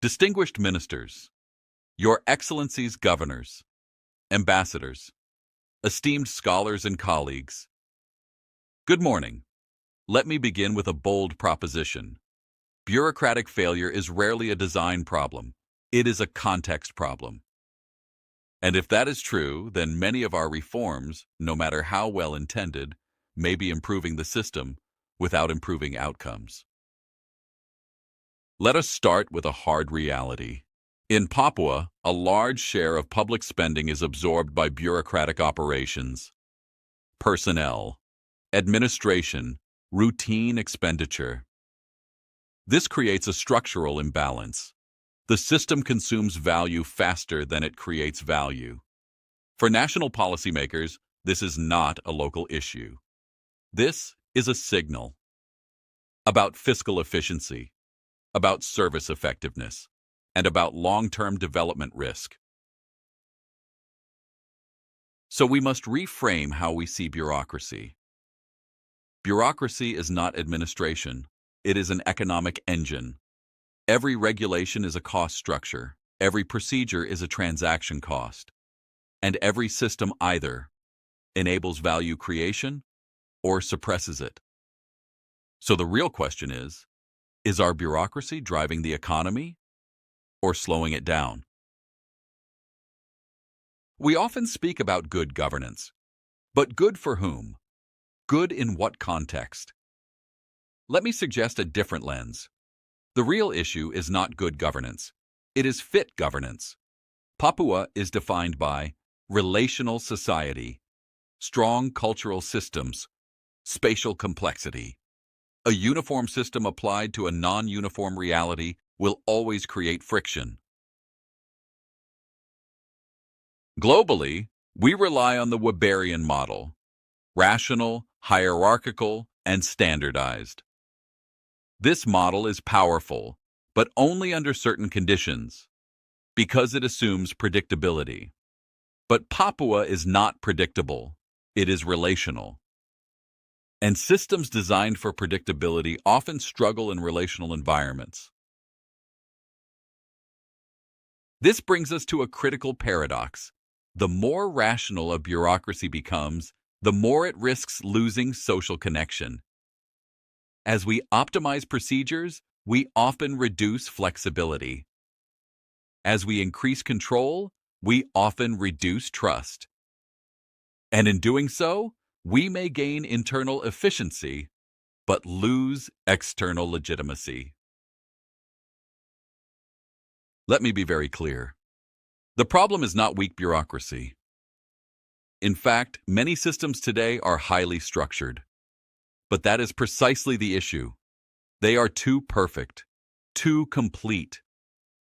Distinguished ministers, your excellencies governors, ambassadors, esteemed scholars and colleagues, good morning. Let me begin with a bold proposition. Bureaucratic failure is rarely a design problem. It is a context problem. And if that is true, then many of our reforms, no matter how well intended, may be improving the system without improving outcomes. Let us start with a hard reality. In Papua, a large share of public spending is absorbed by bureaucratic operations, personnel, administration, routine expenditure. This creates a structural imbalance. The system consumes value faster than it creates value. For national policymakers, this is not a local issue. This is a signal about fiscal efficiency, about service effectiveness, and about long-term development risk. So we must reframe how we see bureaucracy. Bureaucracy is not administration. It is an economic engine. Every regulation is a cost structure. Every procedure is a transaction cost. And every system either enables value creation or suppresses it. So the real question is our bureaucracy driving the economy or slowing it down? We often speak about good governance, but good for whom? Good in what context? Let me suggest a different lens. The real issue is not good governance. It is fit governance. Papua is defined by relational society, strong cultural systems, spatial complexity. A uniform system applied to a non-uniform reality will always create friction. Globally, we rely on the Weberian model, rational, hierarchical, and standardized. This model is powerful, but only under certain conditions, because it assumes predictability. But Papua is not predictable. It is relational. And systems designed for predictability often struggle in relational environments. This brings us to a critical paradox. The more rational a bureaucracy becomes, the more it risks losing social connection. As we optimize procedures, we often reduce flexibility. As we increase control, we often reduce trust. And in doing so, we may gain internal efficiency, but lose external legitimacy. Let me be very clear. The problem is not weak bureaucracy. In fact, many systems today are highly structured. But that is precisely the issue. They are too perfect, too complete,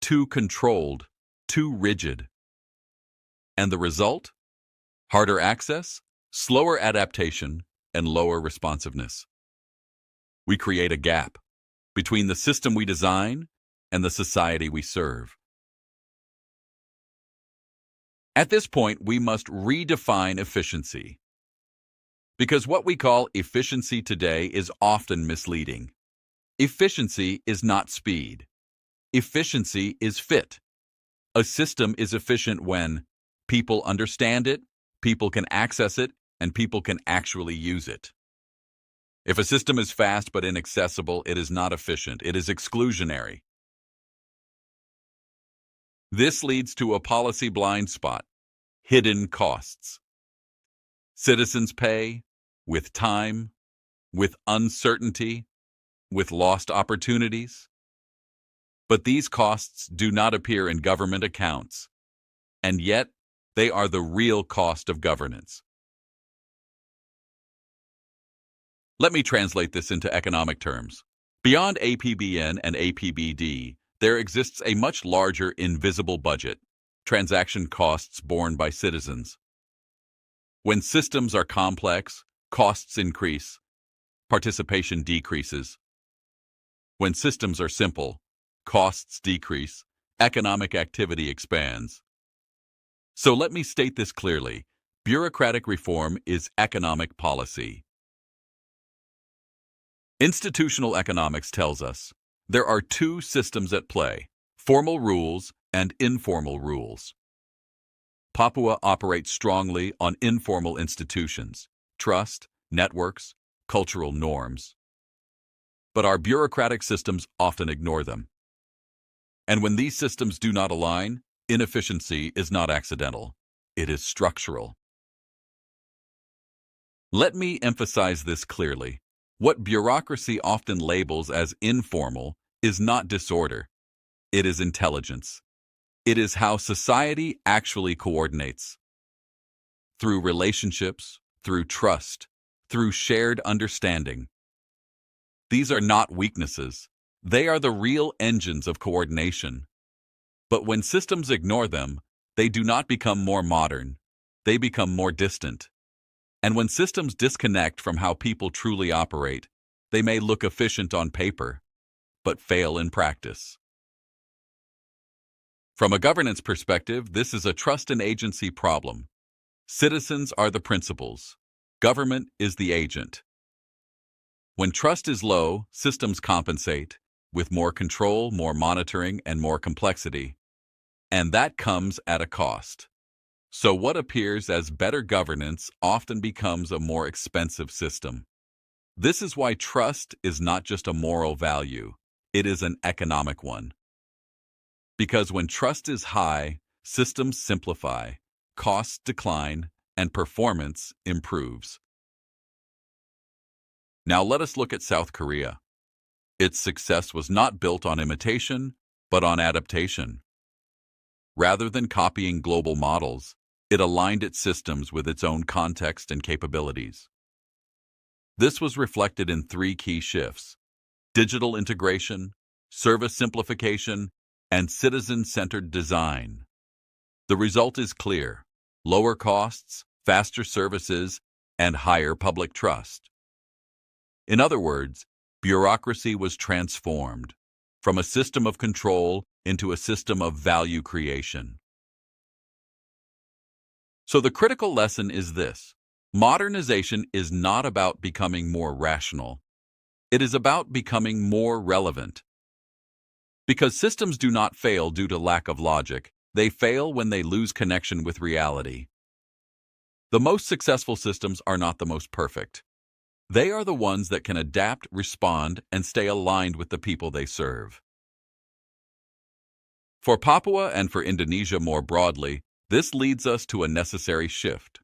too controlled, too rigid. And the result? Harder access, slower adaptation, and lower responsiveness. We create a gap between the system we design and the society we serve. At this point, we must redefine efficiency. Because what we call efficiency today is often misleading. Efficiency is not speed. Efficiency is fit. A system is efficient when people understand it, people can access it, and people can actually use it. If a system is fast but inaccessible, it is not efficient. It is exclusionary. This leads to a policy blind spot, hidden costs. Citizens pay with time, with uncertainty, with lost opportunities. But these costs do not appear in government accounts, and yet they are the real cost of governance. Let me translate this into economic terms. Beyond APBN and APBD, there exists a much larger invisible budget, transaction costs borne by citizens. When systems are complex, costs increase, participation decreases. When systems are simple, costs decrease, economic activity expands. So let me state this clearly. Bureaucratic reform is economic policy. Institutional economics tells us there are two systems at play. Formal rules and informal rules. Papua operates strongly on informal institutions, trust, networks, cultural norms. But our bureaucratic systems often ignore them. And when these systems do not align, inefficiency is not accidental. It is structural. Let me emphasize this clearly. What bureaucracy often labels as informal is not disorder. It is intelligence. It is how society actually coordinates. Through relationships, through trust, through shared understanding. These are not weaknesses. They are the real engines of coordination. But when systems ignore them, they do not become more modern. They become more distant. And when systems disconnect from how people truly operate, they may look efficient on paper, but fail in practice. From a governance perspective, this is a trust and agency problem. Citizens are the principals. Government is the agent. When trust is low, systems compensate, with more control, more monitoring, and more complexity. And that comes at a cost. So what appears as better governance often becomes a more expensive system. This is why trust is not just a moral value, it is an economic one. Because when trust is high, systems simplify, costs decline, and performance improves. Now let us look at South Korea. Its success was not built on imitation, but on adaptation. Rather than copying global models, it aligned its systems with its own context and capabilities. This was reflected in three key shifts: digital integration, service simplification, and citizen-centered design. The result is clear: lower costs, faster services, and higher public trust. In other words, bureaucracy was transformed from a system of control into a system of value creation. So the critical lesson is this: modernization is not about becoming more rational. It is about becoming more relevant. Because systems do not fail due to lack of logic, they fail when they lose connection with reality. The most successful systems are not the most perfect. They are the ones that can adapt, respond, and stay aligned with the people they serve. For Papua and for Indonesia more broadly, this leads us to a necessary shift.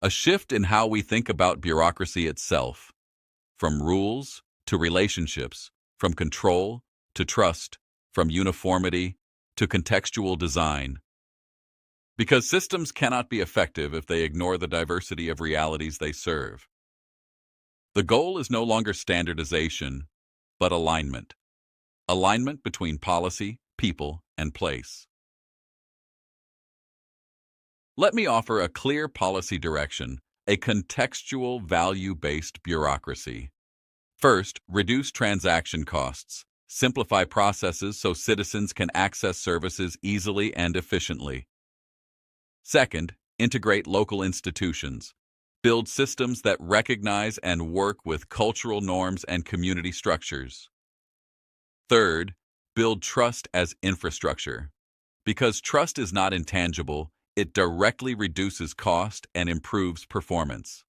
A shift in how we think about bureaucracy itself. From rules to relationships, from control to trust, from uniformity to contextual design. Because systems cannot be effective if they ignore the diversity of realities they serve. The goal is no longer standardization, but alignment. Alignment between policy, people, and place. Let me offer a clear policy direction, a contextual, value-based bureaucracy. First, reduce transaction costs. Simplify processes so citizens can access services easily and efficiently. Second, integrate local institutions. Build systems that recognize and work with cultural norms and community structures. Third, build trust as infrastructure. Because trust is not intangible, it directly reduces cost and improves performance.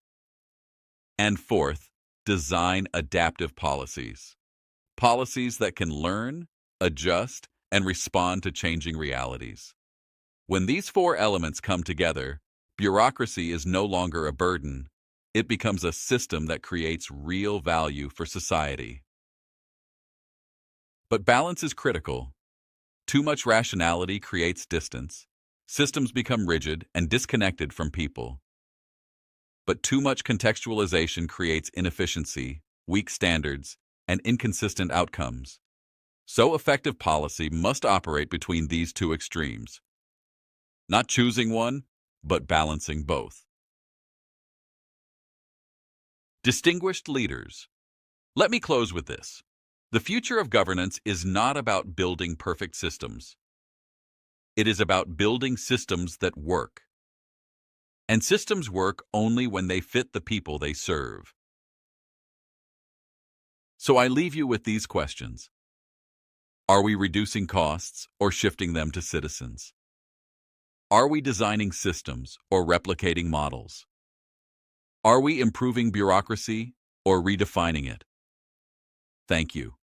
And fourth, design adaptive policies. Policies that can learn, adjust, and respond to changing realities. When these four elements come together, bureaucracy is no longer a burden. It becomes a system that creates real value for society. But balance is critical. Too much rationality creates distance. Systems become rigid and disconnected from people. But too much contextualization creates inefficiency, weak standards, and inconsistent outcomes. So effective policy must operate between these two extremes. Not choosing one, but balancing both. Distinguished leaders. Let me close with this. The future of governance is not about building perfect systems. It is about building systems that work. And systems work only when they fit the people they serve. So I leave you with these questions. Are we reducing costs or shifting them to citizens? Are we designing systems or replicating models? Are we improving bureaucracy or redefining it? Thank you.